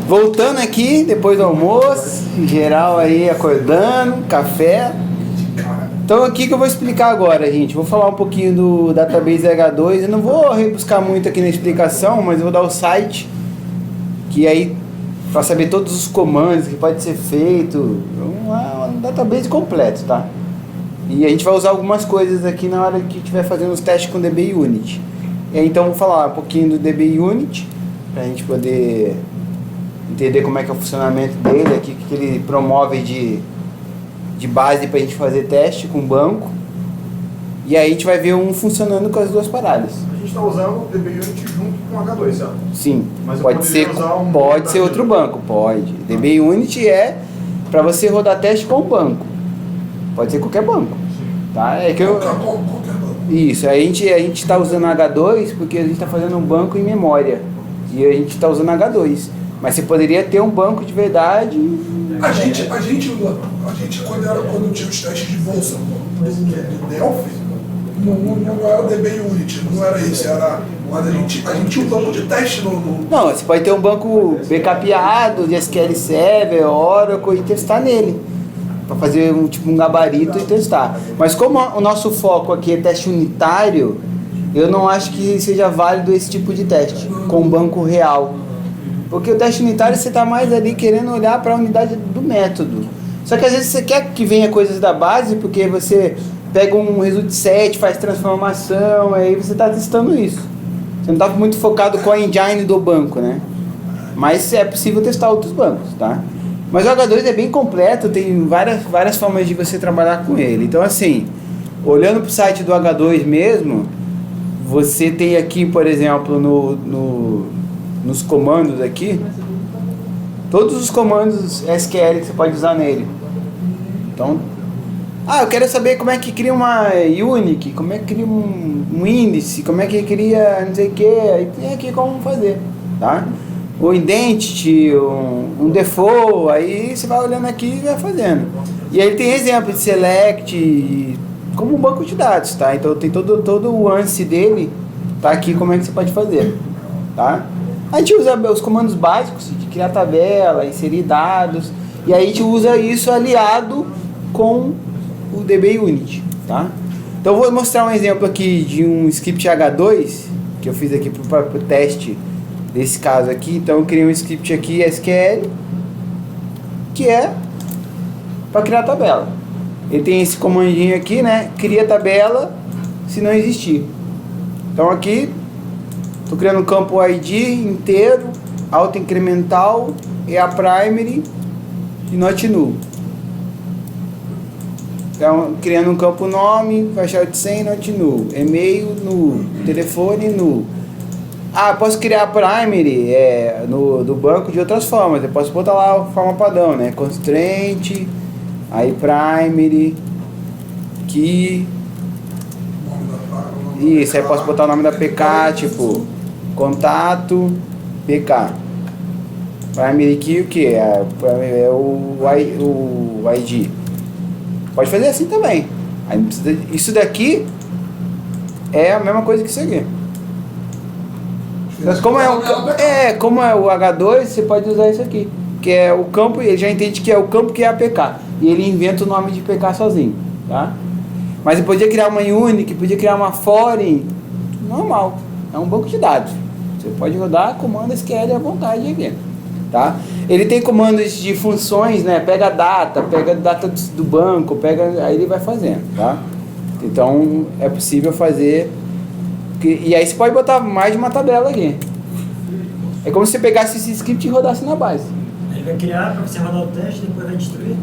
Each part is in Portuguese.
Voltando aqui, depois do almoço, geral aí acordando, café. Então aqui que eu vou explicar agora, gente. Vou falar um pouquinho do Database H2. Eu não vou rebuscar muito aqui na explicação, mas eu vou dar o site, que aí, para saber todos os comandos que pode ser feito, um database completo, tá? E a gente vai usar algumas coisas aqui na hora que estiver fazendo os testes com o DB Unit. E aí, então vou falar um pouquinho do DB Unit, para a gente poder entender como é que é o funcionamento dele, aqui, que ele promove de base para a gente fazer teste com o banco. E aí a gente vai ver um funcionando com as duas paradas. A gente está usando o DB Unit junto com o H2, certo? Sim, mas pode ser outro banco, pode. DB Unit é para você rodar teste com o banco. Pode ser qualquer banco. Tá? É que qualquer banco. Isso, a gente está usando H2 porque a gente está fazendo um banco em memória. E a gente está usando H2. Mas você poderia ter um banco de verdade. A gente quando tinha os testes de bolsa do Delphi, não era o DB Unit, não era isso, mas a gente tinha um banco de teste no... Não, você pode ter um banco backupeado de SQL Server, Oracle e testar nele. Para fazer um gabarito e testar. Mas como o nosso foco aqui é teste unitário, eu não acho que seja válido esse tipo de teste com banco real. Porque o teste unitário você está mais ali querendo olhar para a unidade do método. Só que às vezes você quer que venha coisas da base, porque você pega um result set, faz transformação, aí você está testando isso. Você não está muito focado com a engine do banco, né? Mas é possível testar outros bancos, tá? Mas o H2 é bem completo, tem várias formas de você trabalhar com ele. Então assim, olhando para o site do H2 mesmo, você tem aqui, por exemplo, nos comandos aqui, todos os comandos SQL que você pode usar nele. Então, eu quero saber como é que cria uma unique, como é que cria um índice, como é que cria não sei o que, aí tem aqui como fazer, tá? O identity, um default, aí você vai olhando aqui e vai fazendo. E aí tem exemplo de select, como um banco de dados, tá? Então tem todo o ANSI dele, tá aqui como é que você pode fazer, tá? A gente usa os comandos básicos de criar tabela, inserir dados, e aí a gente usa isso aliado com o DB Unit, tá? Então eu vou mostrar um exemplo aqui de um script H2 que eu fiz aqui para o teste desse caso aqui. Então eu criei um script aqui SQL que é para criar tabela. Ele tem esse comandinho aqui, né? Cria tabela se não existir. Então aqui estou criando um campo ID inteiro, auto-incremental, e a primary e not null. Então, criando um campo nome, faixa de 100, not null. E-mail, null. Telefone, null. Posso criar a primary do banco de outras formas. Eu posso botar lá a forma padrão, né? Constraint, aí primary, key. Isso, aí posso botar o nome da PK, tipo, contato, PK. Primary key o que? É o ID. Pode fazer assim também. Aí não precisa, isso daqui é a mesma coisa que isso aqui. Mas como é o H2, você pode usar isso aqui. Que é o campo, ele já entende que é o campo que é a PK. E ele inventa o nome de PK sozinho, tá? Mas ele podia criar uma unique, podia criar uma foreign, normal. É um banco de dados. Você pode rodar comando SQL à vontade aqui, tá? Ele tem comandos de funções, né? Pega a data do banco, aí ele vai fazendo, tá? Então é possível fazer. E aí você pode botar mais de uma tabela aqui. É como se você pegasse esse script e rodasse na base. Ele vai criar para você rodar o teste e depois vai destruir?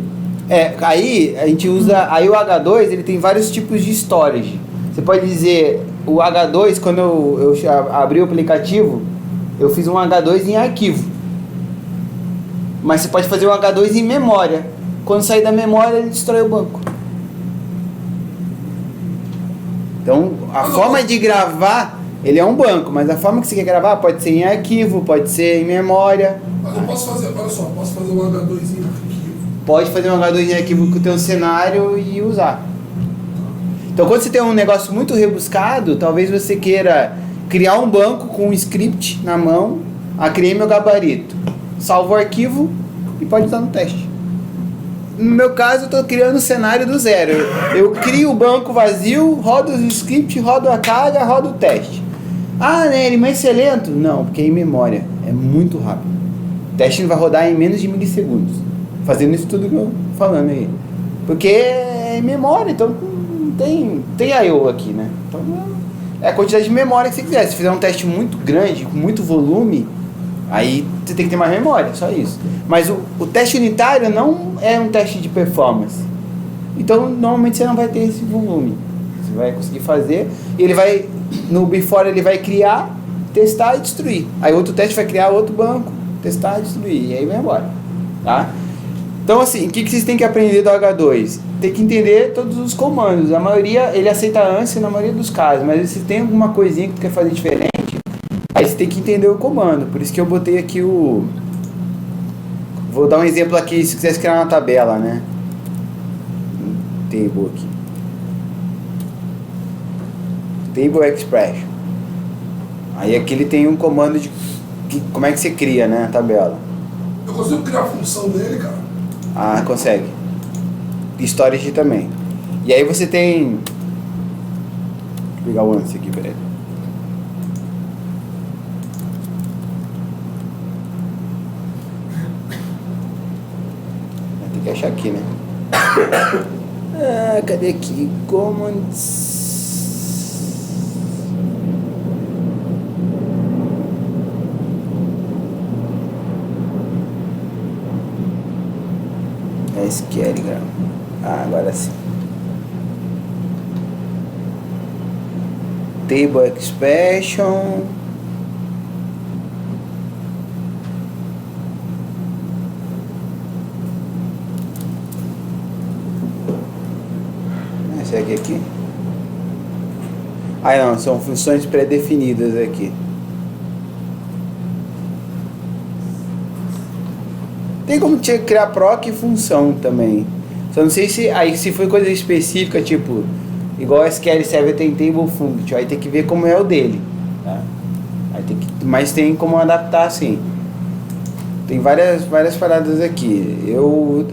Aí a gente usa. Aí o H2 ele tem vários tipos de storage. Você pode dizer, o H2, quando eu abri o aplicativo, eu fiz um H2 em arquivo. Mas você pode fazer um H2 em memória. Quando sair da memória, ele destrói o banco. Então, a forma de gravar, ele é um banco, mas a forma que você quer gravar pode ser em arquivo, pode ser em memória. Mas eu posso fazer, olha só, posso fazer um H2 em arquivo. Pode fazer um H2 em arquivo com o teu cenário e usar. Então, quando você tem um negócio muito rebuscado, talvez você queira criar um banco com um script na mão. Criei meu gabarito. salva o arquivo e pode usar no teste. No meu caso, eu estou criando o cenário do zero. Eu crio o banco vazio, rodo o script, rodo a carga, rodo o teste. Ah, Nery, mas isso é lento? Não, porque é em memória. É muito rápido. O teste vai rodar em menos de milissegundos. Fazendo isso tudo que eu tô falando aí. Porque é em memória, então não tem I/O aqui, né? Então é a quantidade de memória que você quiser. Se fizer um teste muito grande, com muito volume, aí você tem que ter mais memória, só isso. Mas o teste unitário não é um teste de performance. Então, normalmente você não vai ter esse volume. Você vai conseguir fazer, e ele vai, no before ele vai criar, testar e destruir. Aí outro teste vai criar outro banco, testar e destruir, e aí vai embora. Tá? Então, assim, o que vocês têm que aprender do H2? Tem que entender todos os comandos. A maioria, ele aceita ANSI na maioria dos casos, mas se tem alguma coisinha que tu quer fazer diferente, aí você tem que entender o comando. Por isso que eu botei aqui o... Vou dar um exemplo aqui, se quiser criar uma tabela, né? Table aqui. Table expression. Aí aqui ele tem um comando de... como é que você cria, né, a tabela. Eu consigo criar a função dele, cara? Ah, consegue. Storage também. E aí você tem... Deixa eu pegar o ANSI aqui, peraí. Tem que achar aqui, né? Ah, cadê aqui? Commands... SQL, ah, agora sim. Table expression. Segue aqui. Ah, não, são funções pré-definidas aqui. Tem como criar proc e função também. Só não sei se aí se foi coisa específica, tipo, igual SQL Server tem table function, aí tem que ver como é o dele, tá? Aí tem que, mas tem como adaptar assim. Tem várias paradas aqui.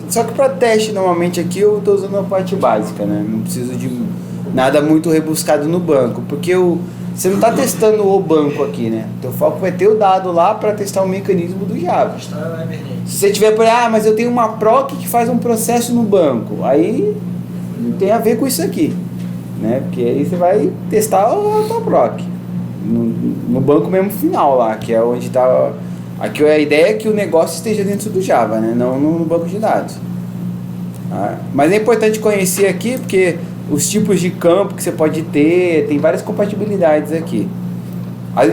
Só que para teste normalmente aqui eu estou usando a parte básica, né? Não preciso de nada muito rebuscado no banco, porque você não está testando o banco aqui, né? Teu foco vai ter o dado lá para testar o mecanismo do Java. Se você tiver por mas eu tenho uma proc que faz um processo no banco, aí não tem a ver com isso aqui, né? Porque aí você vai testar a tua proc no banco mesmo final lá, que é onde está. Aqui a ideia é que o negócio esteja dentro do Java, né? Não no banco de dados. Mas é importante conhecer aqui, porque os tipos de campo que você pode ter, tem várias compatibilidades aqui.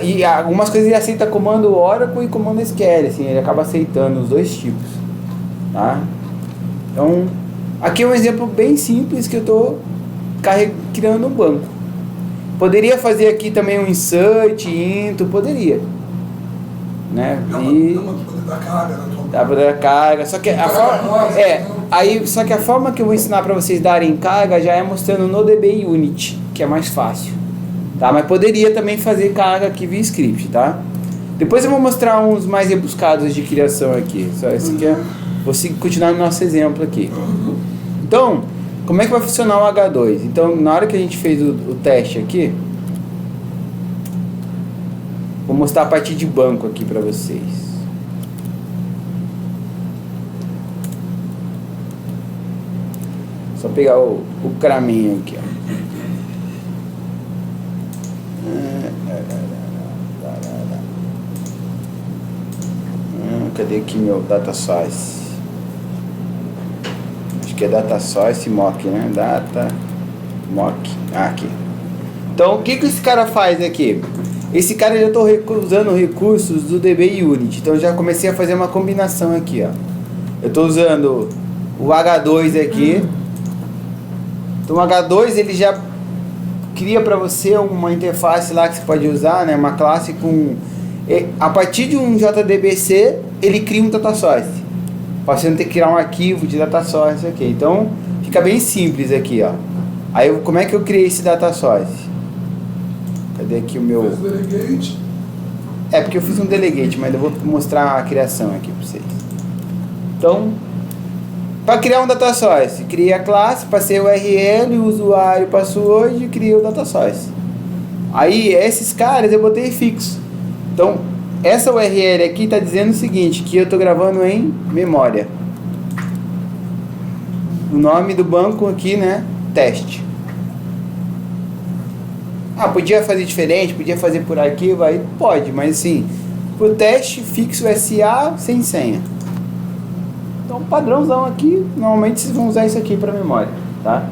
E algumas coisas ele aceita comando Oracle e comando SQL, assim, ele acaba aceitando os dois tipos. Tá? Então, aqui é um exemplo bem simples que eu estou criando um banco. Poderia fazer aqui também um insert, into, poderia. Né? Dá pra dar carga, só que a forma só que a forma que eu vou ensinar para vocês darem carga já é mostrando no DB Unit, que é mais fácil, tá? Mas poderia também fazer carga aqui via script, tá? Depois eu vou mostrar uns mais rebuscados de criação aqui. Só esse aqui vou continuar no nosso exemplo aqui. Então, como é que vai funcionar o H2? Então, na hora que a gente fez o teste aqui, vou mostrar a partir de banco aqui para vocês. Só pegar o craminho aqui, ó. Cadê aqui meu data source? Acho que é data source mock, né? Data mock. Aqui. Então, o que esse cara faz aqui? Esse cara já estou usando recursos do DB Unit. Então, já comecei a fazer uma combinação aqui, ó. Eu estou usando o H2 aqui. Então, o H2 ele já cria para você uma interface lá que você pode usar, né? Uma classe com... A partir de um JDBC, ele cria um data source. Para você não ter que criar um arquivo de data source aqui. Então, fica bem simples aqui, ó. Aí, como é que eu criei esse data source? Cadê aqui o meu... É, porque eu fiz um delegate, mas eu vou mostrar a criação aqui para vocês. Então, para criar um data source, cria a classe, passei o URL, o usuário, password e cria o data source. Aí, esses caras eu botei fixo. Então, essa URL aqui está dizendo o seguinte, que eu estou gravando em memória. O nome do banco aqui, né? Teste. Ah, podia fazer diferente, podia fazer por arquivo, aí pode, mas assim, pro teste fixo SA sem senha. Então, padrãozão aqui, normalmente vocês vão usar isso aqui para memória, tá?